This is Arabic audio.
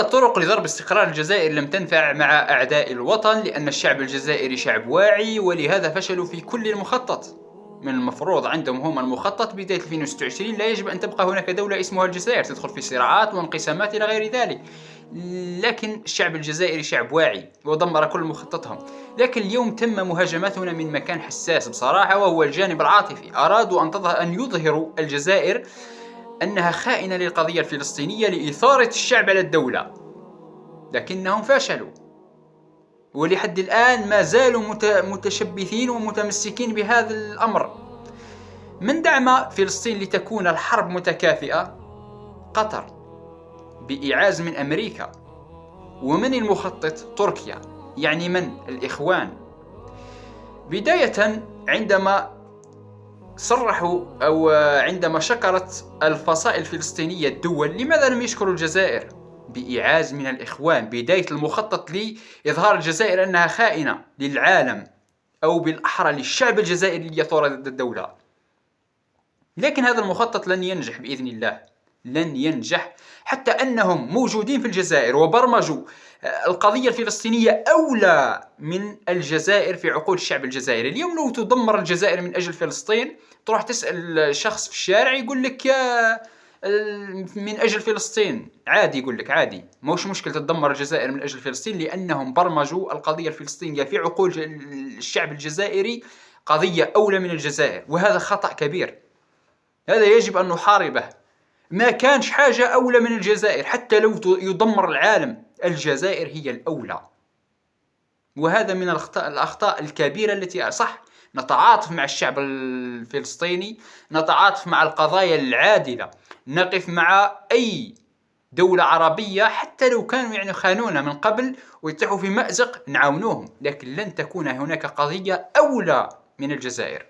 الطرق لضرب استقرار الجزائر لم تنفع مع أعداء الوطن، لأن الشعب الجزائري شعب واعي، ولهذا فشلوا في كل المخطط. من المفروض عندهم هم المخطط بداية 2026 لا يجب أن تبقى هناك دولة اسمها الجزائر تدخل في صراعات وانقسامات إلى غير ذلك. لكن الشعب الجزائري شعب واعي ودمر كل مخططهم. لكن اليوم تم مهاجمتنا من مكان حساس بصراحة، وهو الجانب العاطفي. أرادوا أن يظهروا الجزائر أنها خائنة للقضية الفلسطينية لإثارة الشعب على الدولة، لكنهم فشلوا، ولحد الآن ما زالوا متشبثين ومتمسكين بهذا الأمر. من دعم فلسطين لتكون الحرب متكافئة؟ قطر بإعاز من أمريكا. ومن المخطط؟ تركيا. يعني من؟ الإخوان. بداية عندما صرحوا أو عندما شكرت الفصائل الفلسطينية الدول، لماذا لم يشكروا الجزائر؟ بإعاز من الإخوان. بداية المخطط لإظهار الجزائر أنها خائنة للعالم، أو بالأحرى للشعب الجزائري ليثور ضد الدولة. لكن هذا المخطط لن ينجح بإذن الله، لن ينجح، حتى أنهم موجودين في الجزائر وبرمجوا القضية الفلسطينية أولى من الجزائر في عقول الشعب الجزائري. اليوم لو تدمر الجزائر من أجل فلسطين، تروح تسأل شخص في الشارع يقول لك من أجل فلسطين عادي، يقول لك عادي، موش مشكلة تدمر الجزائر من أجل فلسطين، لأنهم برمجوا القضية الفلسطينية في عقول الشعب الجزائري قضية أولى من الجزائر، وهذا خطأ كبير. هذا يجب أن نحاربه. ما كانش حاجة أولى من الجزائر، حتى لو يدمر العالم الجزائر هي الأولى. وهذا من الأخطاء الكبيرة التي صح نتعاطف مع الشعب الفلسطيني، نتعاطف مع القضايا العادلة، نقف مع أي دولة عربية حتى لو كانوا خانونا من قبل ويتحوا في مأزق، نعاونوهم، لكن لن تكون هناك قضية أولى من الجزائر.